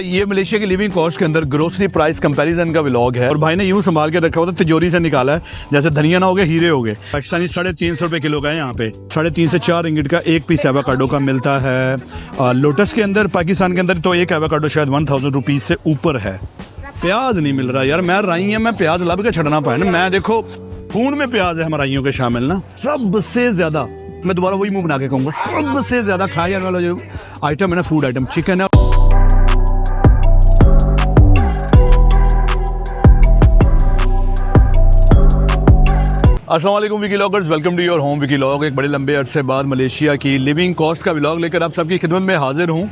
ये मलेशिया की living cost के अंदर ग्रोसरी प्राइस कंपैरिजन का व्लॉग है और भाई ने यूं संभाल के रखा हुआ था, तिजोरी से निकाला है। जैसे धनिया ना हो गए हीरे हो गए। पाकिस्तानी 350 रुपए किलो का है यहाँ पे। 3.5 से 4 रिंगिट का एक पीस एवोकाडो का मिलता है। लोटस के अंदर पाकिस्तान के अंदर तो एक एवोकाडो शायद 1000 रुपीज से ऊपर है। प्याज नहीं मिल रहा यार, मैं राई है, मैं प्याज लब के छड़ना पाए ना। मैं देखो खून में प्याज है हमाराइयों के शामिल ना। सबसे ज्यादा मैं दोबारा वही मुंह बना के कहूँगा, सबसे ज्यादा खाया जाने वाला जो आइटम है ना, फूड आइटम चिकन है। अस्सलाम वालेकुम vloggers, welcome to your home vlog. एक बड़े लंबे अरसे बाद मलेशिया की लिविंग कॉस्ट का व्लॉग लेकर आप सबकी खिदमत में हाजिर हूँ।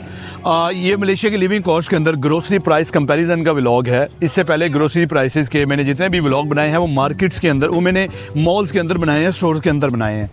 ये मलेशिया की लिविंग कॉस्ट के अंदर ग्रोसरी प्राइस कंपैरिजन का व्लॉग है। इससे पहले ग्रोसरी प्राइसेस के मैंने जितने भी व्लॉग बनाए हैं वो मार्केट्स के अंदर, वो मैंने मॉल्स के अंदर बनाए हैं, स्टोर्स के अंदर बनाए हैं।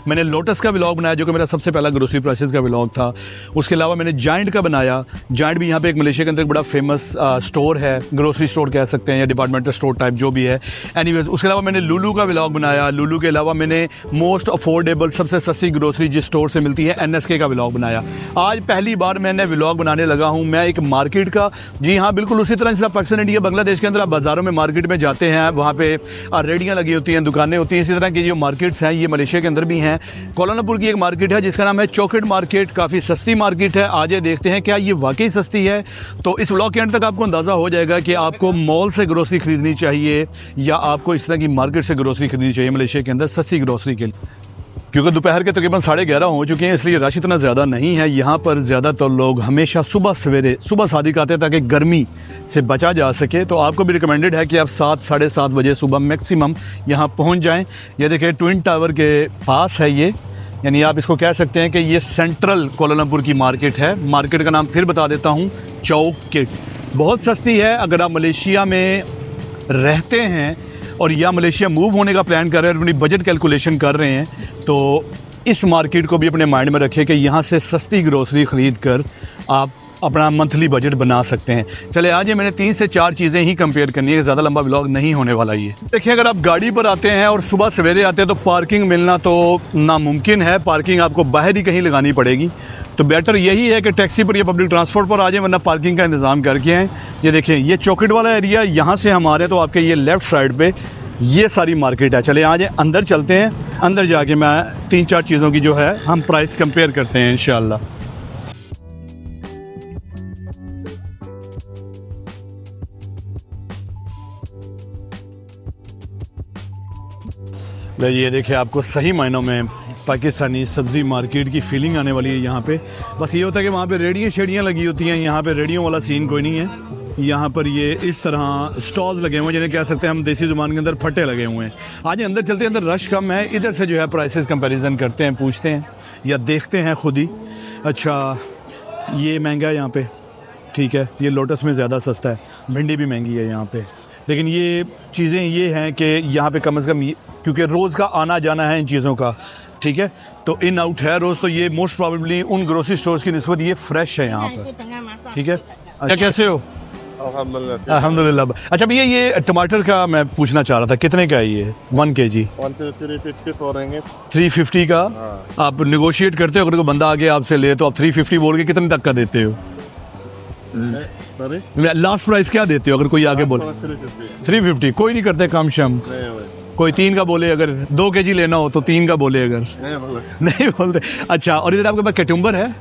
मैंने लोटस का व्लॉग बनाया जो कि मेरा सबसे पहला ग्रोसरी प्राइसेस का व्लॉग था। उसके अलावा मैंने जाइंट का बनाया। जाइंट भी यहाँ पे एक मलेशिया के अंदर बड़ा फेमस स्टोर है, ग्रोसरी स्टोर कह सकते हैं या डिपार्टमेंटल स्टोर टाइप जो भी है। एनीवेज उसके अलावा मैंने लुलू का व्लॉग बनाया। लुलू के अलावा मैंने मोस्ट अफोर्डेबल, सबसे सस्ती ग्रोसरी जिस स्टोर से मिलती है, NSK का व्लॉग बनाया। आज पहली बार मैंने व्लॉग बनाने लगा हूँ मैं एक मार्केट का। जी हाँ, बिल्कुल उसी तरह जैसे पाकिस्तान, इंडिया, बांग्लादेश के अंदर आप बाज़ारों में मार्केट में जाते हैं, वहाँ पे रेडियाँ लगी होती हैं, दुकानें होती हैं। इसी तरह की जो मार्केट्स हैं ये मलेशिया के अंदर भी हैं। कोलालमपुर की एक मार्केट है जिसका नाम है चौकेट मार्केट। काफ़ी सस्ती मार्केट है। आज ये देखते हैं क्या ये वाकई सस्ती है। तो इस व्लॉग के अंत तक आपको अंदाज़ा हो जाएगा कि आपको मॉल से ग्रोसरी खरीदनी चाहिए या आपको इस तरह की मार्केट से ग्रोसरी खरीदनी चाहिए मलेशिया के अंदर सस्ती ग्रोसरी के लिए। क्योंकि दोपहर के तकरीबन 11:30 हो चुके हैं, इसलिए रश इतना ज़्यादा नहीं है। यहाँ पर ज़्यादातर लोग हमेशा सुबह सादिक आते हैं ताकि गर्मी से बचा जा सके। तो आपको भी रिकमेंडेड है कि आप 7 साढ़े 7 बजे सुबह मैक्सिमम यहाँ पहुँच जाएँ। ये देखिए ट्विन टावर के पास है ये, यानी आप इसको कह सकते हैं कि ये सेंट्रल कोलालमपुर की मार्केट है। मार्केट का नाम फिर बता देता हूँ, चौकेट। बहुत सस्ती है। अगर आप मलेशिया में रहते हैं और या मलेशिया मूव होने का प्लान कर रहे हैं और अपनी बजट कैलकुलेशन कर रहे हैं तो इस मार्केट को भी अपने माइंड में रखें कि यहाँ से सस्ती ग्रोसरी ख़रीद कर आप अपना मंथली बजट बना सकते हैं। चले आज मैंने 3 से 4 चीज़ें ही कंपेयर करनी है, ज़्यादा लंबा व्लॉग नहीं होने वाला ये। देखिए अगर आप गाड़ी पर आते हैं और सुबह सवेरे आते हैं तो पार्किंग मिलना तो नामुमकिन है। पार्किंग आपको बाहर ही कहीं लगानी पड़ेगी। तो बेटर यही है कि टैक्सी पर या पब्लिक ट्रांसपोर्ट पर आ जाए, वरना पार्किंग का इंतज़ाम करके आएँ। ये देखें ये चौकेट वाला एरिया, यहाँ से हम आ रहे हैं तो आपके ये लेफ़्ट साइड पर ये सारी मार्केट है। चले आज अंदर चलते हैं। अंदर जाके मैं 3-4 चीज़ों की जो है हम प्राइस कंपेयर करते हैं इंशाल्लाह। ये देखिए आपको सही मायनों में पाकिस्तानी सब्ज़ी मार्केट की फीलिंग आने वाली है यहाँ पे। बस ये होता है कि वहाँ पे रेडियाँ शेडियाँ लगी होती हैं, यहाँ पे रेडियों वाला सीन कोई नहीं है। यहाँ पर ये इस तरह स्टॉल्स लगे हुए हैं जिन्हें कह सकते हैं हम देसी ज़ुबान के अंदर फटे लगे हुए हैं। आज अंदर चलते हैं, अंदर रश कम है। इधर से जो है प्राइसेस कंपैरिजन करते हैं, पूछते हैं या देखते हैं खुद ही। अच्छा ये महंगा है यहाँ पे, ठीक है। ये लोटस में ज़्यादा सस्ता है। भिंडी भी महंगी है यहाँ पे, लेकिन ये चीज़ें ये हैं कि यहाँ पे कम से कम क्योंकि रोज़ का आना जाना है इन चीज़ों का, ठीक है। तो इन आउट है रोज़, तो ये मोस्ट प्रॉबेबली उन ग्रोसरी स्टोर्स की निस्बत ये फ्रेश है यहाँ पे, ठीक है। अच्छा कैसे हो? अल्हम्दुलिल्लाह। अच्छा भैया ये टमाटर का मैं पूछना चाह रहा था, कितने का है ये 1 kg? 350 का। आप निगोशिएट करते हो? अगर कोई बंदा आगे आपसे ले तो आप 350 बोल के कितने तक का देते हो? लास्ट प्राइस क्या देते हो अगर कोई आगे बोले? 350। कोई नहीं करते कम शम? कोई 3 का बोले, अगर 2 kg लेना हो तो 3 का बोले, अगर नहीं बोलते। अच्छा और इधर आपके पास कैटुम्बर है?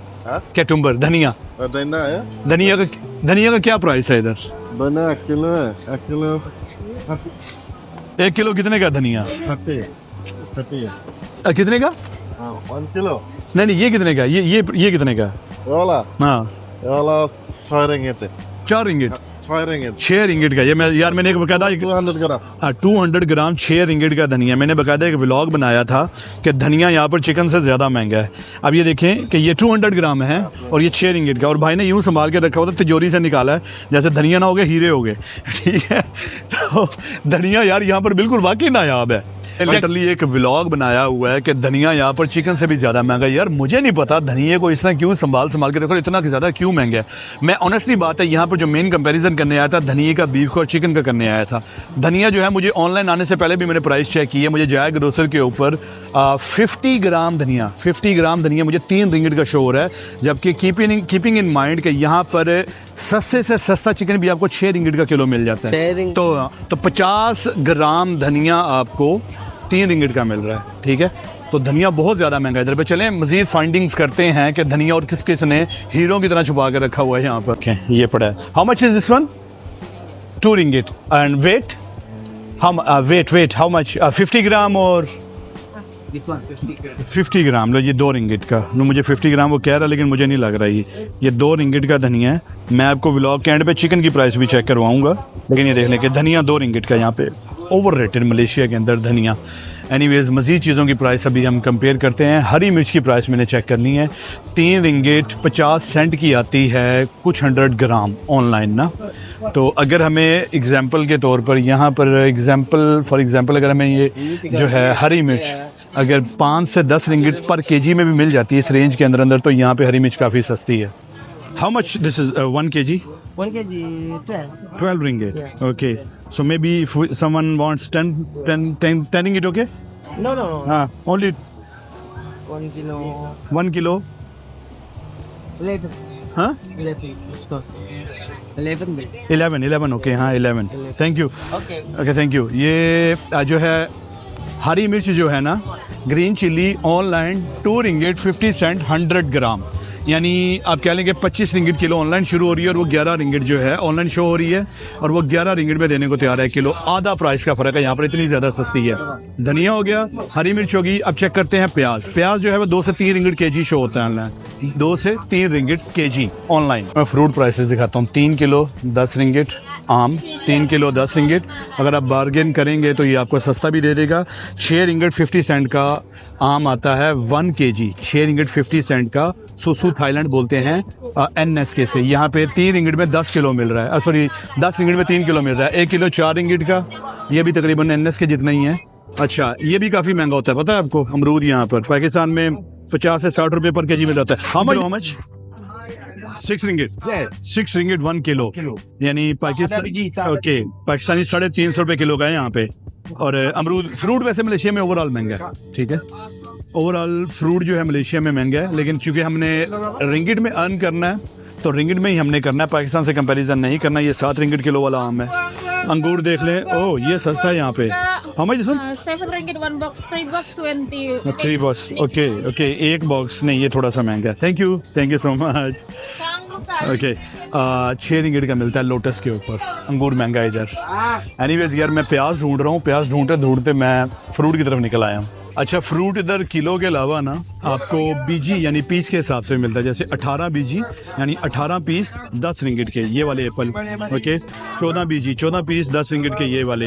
कैटुम्बर धनिया, धनिया का क्या प्राइस है इधर? 1 किलो कितने का धनिया? कितने का? 1 किलो। नहीं ये कितने का? ये कितने का? हाँ 6 रिंगिट। 4 रिंगिट? 6 रिंगिट का। ये मैंने एक बकायदा 200 ग्राम 6 रिंगिट का धनिया, मैंने बकायदा एक व्लॉग बनाया था कि धनिया यहाँ पर चिकन से ज़्यादा महंगा है। अब ये देखें कि ये 200 ग्राम है और ये 6 रिंगिट का। और भाई ने यूं संभाल के रखा हुआ था, तिजोरी से निकाला है। जैसे धनिया ना हो गए हीरे हो गए, ठीक है। तो धनिया यार यहाँ पर बिल्कुल वाकई नायाब है। लिटरली एक व्लॉग बनाया हुआ है कि धनिया यहाँ पर चिकन से भी ज़्यादा महंगा है। यार मुझे नहीं पता धनिया को इस तरह क्यों संभाल के रखो, इतना ज़्यादा क्यों महंगा है। मैं ऑनेस्टली बात है, यहाँ पर जो मेन कंपैरिजन करने आया था धनिया का, बीफ का और चिकन का करने आया था। धनिया जो है मुझे ऑनलाइन आने से पहले भी मैंने प्राइस चेक की है, मुझे जाया ग्रोसर के ऊपर 50 ग्राम धनिया मुझे 3 रिंगिट का शो हो रहा है। जबकि कीपिंग इन माइंड कि यहाँ पर सस्ते से सस्ता चिकन भी आपको 6 रिंगिट का किलो मिल जाता है। 6 रिंगिट। तो 50 ग्राम धनिया आपको 3 रिंगिट का मिल रहा है, ठीक है। तो धनिया बहुत ज़्यादा महंगा है इधर पे। चलें मज़ीद फाइंडिंग्स करते हैं कि धनिया और किस किस ने हीरो की तरह छुपा के रखा हुआ है यहाँ पर। okay, ये पड़ा है। How much is this one? 2 ringgit. And wait wait how much? 50 gram और This one 50 ग्राम। लो ये 2 रिंगिट का। लो मुझे 50 ग्राम वो कह रहा, लेकिन मुझे नहीं लग रहा ये 2 रिंगिट का धनिया है। मैं आपको व्लॉग के एंड पे चिकन की प्राइस भी चेक करवाऊंगा, लेकिन ये देख लें कि धनिया 2 रिंगिट का यहाँ पे ओवर रेटेड मलेशिया के अंदर धनिया। एनीवेज मज़ीद चीज़ों की प्राइस अभी हम कंपेयर करते हैं। हरी मिर्च की प्राइस मैंने चेक करनी है। 3 रिंगिट 50 सेंट की आती है, कुछ 100 ग्राम ऑनलाइन ना। तो अगर हमें एग्जांपल के तौर पर यहाँ पर फॉर एग्जांपल अगर हमें ये जो है हरी मिर्च अगर 5 से 10 रिंगिट पर केजी में भी मिल जाती है इस रेंज के अंदर तो यहाँ पे हरी मिर्च काफ़ी सस्ती है। How much this is 1 kg? 1 kg 12 ringgit. Okay. So maybe if someone wants 10 ringgit, okay? No. Only 1 kilo 1 kilo. 11. Huh? 11. Let's go. 11 bit. 11. Okay, हाँ 11. Thank you. Okay, thank you. ये जो है हरी मिर्च जो है ना, green chilli online 2 ringgit 50 cent 100 gram, यानी आप कह लेंगे 25 रिंगिट किलो ऑनलाइन शुरू हो रही है और वो 11 रिंगिट जो है ऑनलाइन शो हो रही है और वो 11 रिंगिट में देने को तैयार है किलो। आधा प्राइस का फ़र्क है यहाँ पर, इतनी ज़्यादा सस्ती है। धनिया हो गया, हरी मिर्च होगी। अब चेक करते हैं प्याज। प्याज जो है वो 2 से 3 रिंगिट केजी शो होता है ऑनलाइन, 2 से 3 रिंगिट केजी ऑनलाइन। मैं फ्रूट प्राइसेस दिखाता हूँ। 3 किलो 10 रिंगिट आम, 3 किलो 10 रिंगिट। अगर आप बार्गेन करेंगे तो ये आपको सस्ता भी दे देगा। 6 रिंगिट 50 सेंट का आम आता है 1 kg, 6 रिंगिट 50 सेंट का। सुसु थाईलैंड बोलते हैं NSK से। यहाँ पे 3 रिंगिट में 10 किलो मिल रहा है, सॉरी 10 रिंगिट में 3 किलो मिल रहा है। 1 किलो 4 रिंगिट का, ये भी तकरीबन NSK जितना ही है। अच्छा, ये भी काफ़ी महंगा होता है, पता है आपको? अमरूद यहाँ पर पाकिस्तान में 50 से 60 रुपये पर केजी मिल जाता है। How much? 6 ringgit. 6 ringgit 1 kilo, यानी पाकिस्तानी 350 रुपये किलो का है यहाँ पे। और अमरूद फ्रूट वैसे मलेशिया में ओवरऑल महंगा है, ठीक है। ओवरऑल फ्रूट जो है मलेशिया में महंगा है, लेकिन चूंकि हमने रिंगिट में अर्न करना है तो रिंगिट में ही हमने करना है, पाकिस्तान से कंपैरिजन नहीं करना। ये 7 रिंगिट किलो वाला आम है। अंगूर देख लें, ओह ये सस्ता है यहाँ पे। How much this one? 7 ringgit 1 box, 3 box 20. 3 box. Okay 1 box नहीं, ये थोड़ा सा महंगा है। Thank you so much. Okay 6 ringgit का मिलता है लोटस के ऊपर। अंगूर महंगा है इधर। एनीवेज यार मैं प्याज ढूंढ रहा हूँ, प्याज ढूंढते मैं फ्रूट की तरफ निकल आया हूँ। अच्छा, फ्रूट इधर किलो के अलावा ना आपको बीजी यानी पीस के हिसाब से मिलता है। जैसे 18 बीजी यानी 18 पीस 10 रिंगिट के ये वाले एप्पल। ओके 14 बीजी 14 पीस 10 रिंगिट के ये वाले।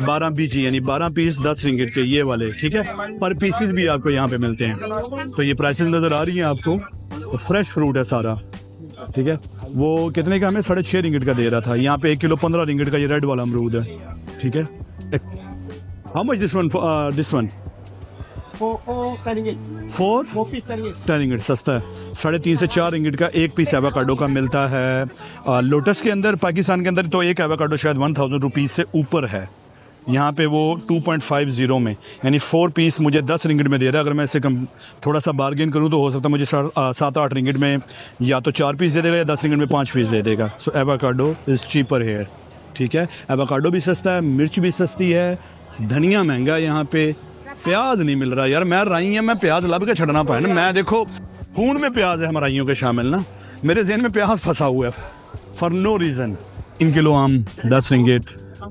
12 बीजी यानी 12 पीस 10 रिंगिट के ये वाले, ठीक है। पर पीसेस भी आपको यहाँ पे मिलते हैं। तो ये प्राइसेस नज़र आ रही हैं आपको। तो फ्रेश फ्रूट है सारा, ठीक है। वो कितने का हमें 6.5 रिंगिट का दे रहा था। यहाँ पे 1 किलो 15 रिंगिट का ये रेड वाला अमरूद है, ठीक है। How much this one? 4 ringgit. 4 piece 10 ringgit. 10 ringgit सस्ता है। 3.5 से 4 रिंगिट का 1 पीस एवोकाडो का मिलता है। लोटस के अंदर पाकिस्तान के अंदर तो एक एवोकाडो शायद 1000 रुपीज़ से ऊपर है। यहाँ पे वो 2.50 में, यानी 4 पीस मुझे 10 रिंगिट में दे रहा है। अगर मैं इससे कम थोड़ा सा बार्गेन करूँ तो हो सकता है मुझे 7-8 रिंगिट में या तो 4 पीस दे देगा या 10 रिंगिट में 5 पीस दे देगा। सो एवोकाडो इज़ चीपर हेयर, ठीक है। एवोकाडो भी सस्ता है, मिर्च भी सस्ती है, धनिया महंगा है यहाँ पे। प्याज नहीं मिल रहा यार, मैं राई है, मैं प्याज लब के छड़ना पाए ना। मैं देखो खून में प्याज है हमाराइयों के शामिल ना, मेरे जहन में प्याज फंसा हुआ है फॉर नो रीज़न। 3 किलो आम 10 रिंगिट,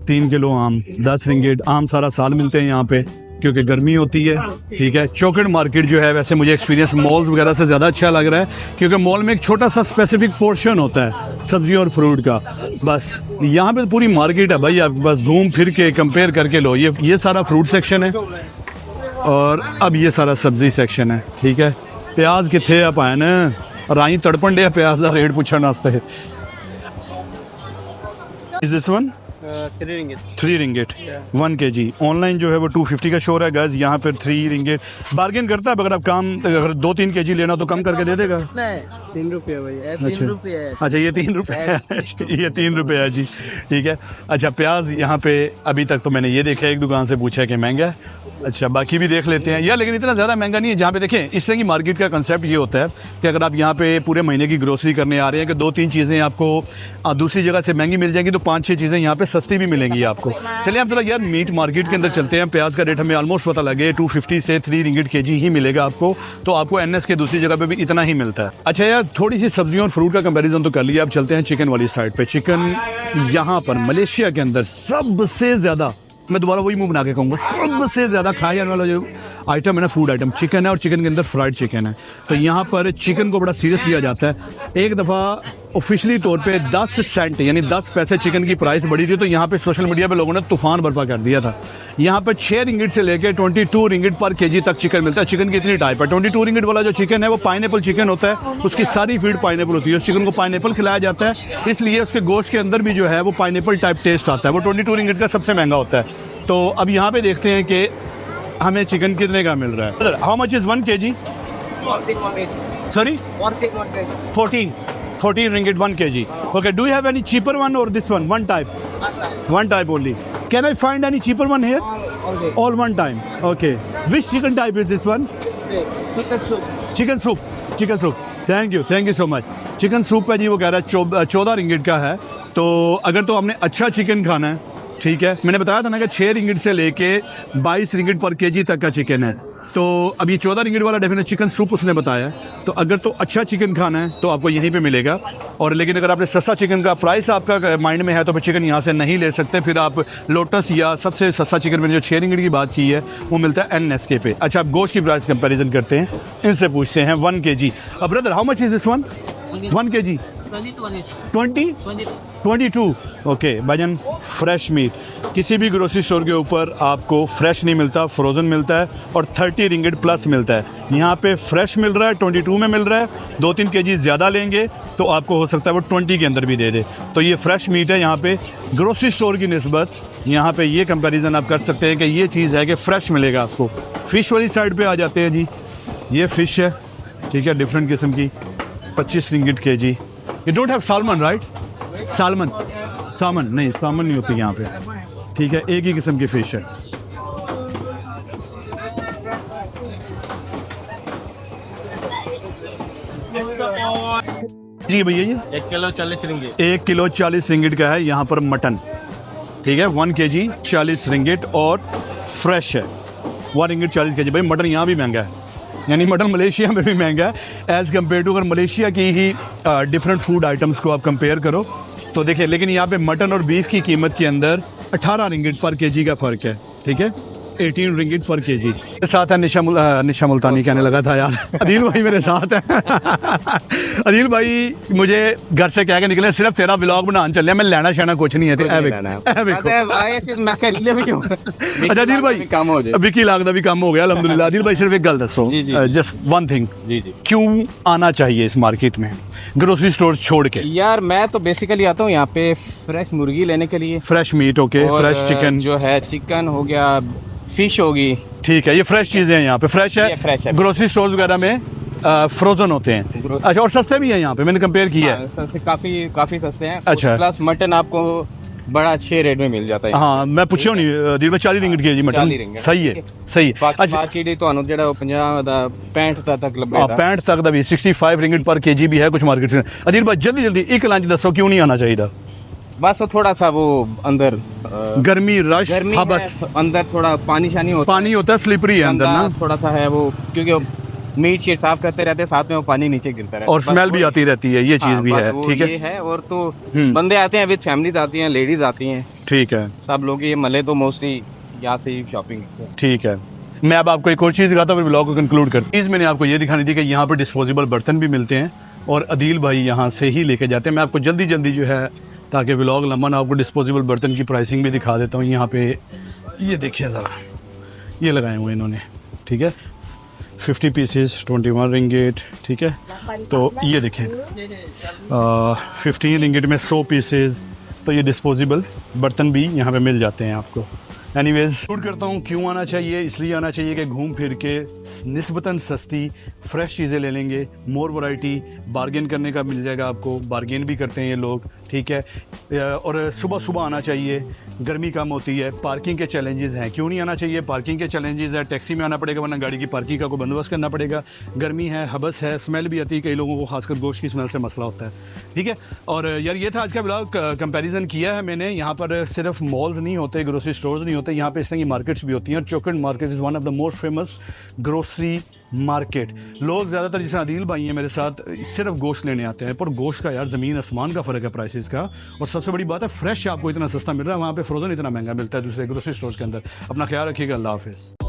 3 किलो आम 10 रिंगिट। आम सारा साल मिलते हैं यहाँ पे क्योंकि गर्मी होती है, ठीक है। चौकट मार्केट जो है वैसे मुझे एक्सपीरियंस मॉल्स वगैरह से ज़्यादा अच्छा लग रहा है क्योंकि मॉल में एक छोटा सा स्पेसिफिक पोर्शन होता है सब्जी और फ्रूट का, बस। यहाँ पे पूरी मार्केट है भाई, आप बस घूम फिर के कंपेयर करके लो। ये सारा फ्रूट सेक्शन है और अब ये सारा सब्जी सेक्शन है, ठीक है। प्याज कितने आप आए ना, राई तड़पन डे प्याज का रेट पूछने वास्ते। Is this one? 3 ringgit. 3 ringgit 1 kg। Online जो है वो 250 का शो है गाइस, यहाँ पर 3 रिंगेट। बार्गेन करता है, अगर आप अगर 2-3 kg लेना तो कम करके दे देगा। नहीं 3 रुपये भाई, 3 रुपये है। अच्छा ये 3 रुपये है। ये 3 रुपये है जी, ठीक है। अच्छा प्याज यहाँ पे अभी तक तो मैंने ये देखा, एक दुकान से पूछा है कि महंगा है। अच्छा बाकी भी देख लेते हैं यार, लेकिन इतना ज़्यादा महंगा नहीं है। जहाँ पे देखें, इस तरह की मार्केट का कंसेप्ट ये होता है कि अगर आप यहाँ पे पूरे महीने की ग्रोसरी करने आ रहे हैं कि 2-3 चीज़ें आपको दूसरी जगह से महंगी मिल जाएंगी, तो 5-6 चीज़ें यहाँ पे सस्ती भी मिलेंगी आपको। चलिए हम थोड़ा यार मीट मार्केट के अंदर चलते हैं। प्याज का रेट हमें ऑलमोस्ट पता लगे 250 से 3 रिंगिट kg ही मिलेगा आपको, तो आपको NS के दूसरी जगह पे भी इतना ही मिलता है। अच्छा यार थोड़ी सी सब्जियों और फ्रूट का कंपैरिजन तो कर लिया, अब चलते हैं चिकन वाली साइड पे। चिकन यहाँ पर मलेशिया के अंदर सबसे ज़्यादा, मैं दोबारा वही मुंह बना के कहूँगा, सबसे ज़्यादा खाया जाने वाला जो आइटम है ना, फूड आइटम चिकन है, और चिकन के अंदर फ्राइड चिकन है। तो यहाँ पर चिकन को बड़ा सीरियस लिया जाता है। एक दफ़ा ऑफिशियली तौर पे 10 सेंट यानी 10 पैसे चिकन की प्राइस बढ़ी थी, तो यहाँ पे सोशल मीडिया पे लोगों ने तूफान बर्पा कर दिया था। यहाँ पर 6 रिंगिट से लेकर 22 रिंगिट पर kg तक चिकन मिलता है। चिकन की इतनी टाइप है। 22 रिंगिट वाला जो चिकन है वो पाइनएप्पल चिकन होता है, उसकी सारी फीड पाइनएप्पल होती है। उस चिकन को पाइनएप्पल खिलाया जाता है, इसलिए उसके गोश्त के अंदर भी जो है वो पाइनएप्पल टाइप टेस्ट आता है। वो 22 रिंगिट का सबसे महंगा होता है। तो अब यहाँ पे देखते हैं कि हमें चिकन कितने का मिल रहा है। How much is 1 kg? Sorry 14 ringgit 1 kg. Okay, do you have any cheaper one or this one? One type only. Can I find any cheaper one here? All one time. Okay. Which chicken type is this one? Chicken soup. Thank you so much. Chicken soup है जी, वो कह रहा है 14 ringgit का है। तो अगर तो हमने अच्छा चिकन खाना है, ठीक है, मैंने बताया था ना कि 6 रिंगिट से लेके 22 रिंगिट पर kg तक का चिकन है। तो अब ये 14 रिंगिट वाला डेफिनेट चिकन सूप उसने बताया। तो अगर तो अच्छा चिकन खाना है तो आपको यहीं पे मिलेगा। और लेकिन अगर आपने सस्ता चिकन का प्राइस आपका माइंड में है तो फिर चिकन यहाँ से नहीं ले सकते, फिर आप लोटस या सबसे सस्ता चिकन मैंने जो 6 रिंगिट की बात की है वो मिलता है NSK पे। अच्छा आप गोश्त की प्राइस कंपेरिजन करते हैं, इनसे पूछते हैं 1 kg। अब brother how much is this one? 1 kg 22। Okay भाईजान, फ्रेश मीट किसी भी ग्रोसरी स्टोर के ऊपर आपको फ्रेश नहीं मिलता, फ्रोज़न मिलता है, और 30 रिंगिट प्लस मिलता है। यहाँ पे फ्रेश मिल रहा है, 22 में मिल रहा है। 2-3 kg ज़्यादा लेंगे तो आपको हो सकता है वो 20 के अंदर भी दे दे। तो ये फ्रेश मीट है। यहाँ पे ग्रोसरी स्टोर की निस्बत यहाँ पे ये कंपैरिजन आप कर सकते हैं कि ये चीज़ है कि फ़्रेश मिलेगा आपको। फ़िश वाली साइड पर आ जाते हैं जी। ये फ़िश है, ठीक है, डिफरेंट किस्म की, 25 ringgit kg। You don't have salmon right? Salmon नहीं होती यहाँ पे, ठीक है, एक ही किस्म की फिश है। जी भैया ये 1 किलो 40 रिंगिट। 1 किलो 40 रिंगिट का है यहाँ पर मटन, ठीक है, 1 kg 40 रिंगिट और फ्रेश है। 1 रिंगिट 40 kg। भाई मटन यहाँ भी महंगा है, यानी मटन मलेशिया में भी महंगा है एज़ कम्पेयर टू अगर मलेशिया की ही डिफरेंट फूड आइटम्स को आप कंपेयर करो तो देखिए। लेकिन यहाँ पे मटन और बीफ की कीमत के अंदर 18 रिंगिट पर kg का फ़र्क है, ठीक है, 18 रिंगिट पर kg। मेरे साथ है निशा मुल्तानी, कहने लगा था यार, अदील भाई मेरे साथ है। अदील भाई मुझे घर से कह के निकले सिर्फ तेरा व्लॉग बनाने चल, मैं लेना शेना कुछ नहीं है। अच्छा अदील भाई विकी लागदा भी कम हो गया अल्हम्दुलिल्लाह। अदील भाई सिर्फ एक गल दसो, जस्ट वन थिंग, क्यों आना चाहिए इस मार्केट में ग्रोसरी स्टोर छोड़ के? यार मैं तो बेसिकली आता हूँ यहाँ पे फ्रेश मुर्गी लेने के लिए, fresh meat, okay, fresh chicken जो है, चिकन हो गया, फिश होगी, ठीक है, ये फ्रेश चीजें हैं यहाँ पे, फ्रेश है। फ्रेश है। ग्रोसरी स्टोर्स वगैरह में फ्रोजन होते हैं। अच्छा और सस्ते भी हैं यहाँ पे, मैंने कंपेयर किया है, काफी सस्ते हैं। अच्छा। प्लस मटन आपको बड़ा अच्छे रेट में मिल जाता है। हाँ मैं पूछा नहीं दिल में 40 रिंगिट kg मटन, सही है, सही है। अच्छा बाकी दी ਤੁਹਾਨੂੰ ਜਿਹੜਾ 50 ਦਾ 65 तक ਲੱਭੇਗਾ। 65 तक ਦਾ भी 65 रिंगिट पर kg भी है कुछ मार्केट में। अदील भाई जल्दी एक लंच दसो क्यों नहीं आना चाहिए? बस वो थोड़ा सा वो अंदर गर्मी रश हबस, अंदर थोड़ा पानी होता है, स्लिपरी है अंदर ना, थोड़ा सा है वो, क्योंकि मीट शीट साफ करते रहते हैं, साथ में वो पानी नीचे गिरता रहता है और स्मेल भी आती रहती है, ये चीज भी है, ठीक ये है। और तो बंदे आते हैं विद फैमिलीज आती हैं, लेडीज आती हैं, ठीक है, सब लोग ये मले तो मोस्टली यहाँ से ही शॉपिंग। ठीक है। मैं अब आपको एक और चीज़ दिखाता हूँ फिर ब्लॉग को कंक्लूड कर। चीज़ मैंने आपको ये दिखानी थी कि यहाँ पर डिस्पोजेबल बर्तन भी मिलते हैं और अदील भाई यहाँ से ही लेके जाते हैं। मैं आपको जल्दी जो है, ताकि व्लॉग लंबा ना, आपको डिस्पोजेबल बर्तन की प्राइसिंग भी दिखा देता हूँ। यहाँ पे ये देखिए ज़रा, ये लगाए हुए इन्होंने, ठीक है, 50 पीसेस 21 रिंगिट, ठीक है। तो ये देखें 15 रिंगिट में 100 पीसेस तो ये डिस्पोजेबल बर्तन भी यहाँ पे मिल जाते हैं आपको। एनीवेज शूट करता हूँ क्यों आना चाहिए, इसलिए आना चाहिए कि घूम फिर के निस्बतन सस्ती फ्रेश चीज़ें ले लेंगे, मोर वैरायटी, बार्गेन करने का मिल जाएगा आपको, बार्गेन भी करते हैं ये लोग, ठीक है। और सुबह सुबह आना चाहिए, गर्मी कम होती है, पार्किंग के चैलेंजेस हैं, क्यों नहीं आना चाहिए, पार्किंग के चैलेंजेस है, टैक्सी में आना पड़ेगा वरना गाड़ी की पार्किंग का कोई बंदोबस्त करना पड़ेगा, गर्मी है, हबस है, स्मेल भी आती है, कई लोगों को खासकर गोश्त की स्मेल से मसला होता है, ठीक है। और यार ये था आज का ब्लॉग, कंपैरिजन किया है मैंने। यहाँ पर सिर्फ मॉल्स नहीं होते, ग्रोसरी स्टोर्स नहीं होते, यहाँ पे इस तरह की मार्केट्स भी होती हैं। Chaukand market is one of the most famous grocery market. लोग ज़्यादातर जिस आदिल भाई हैं मेरे साथ, सिर्फ गोश्त लेने आते हैं, पर गोश्त का यार ज़मीन आसमान का फ़र्क है प्राइसेस का। और सबसे बड़ी बात है फ्रेश आपको इतना सस्ता मिल रहा है, वहाँ पे फ्रोज़न इतना महंगा मिलता है दूसरे ग्रोसरी स्टोर्स के अंदर। अपना ख्याल रखिएगा, अल्लाह हाफ़िज़।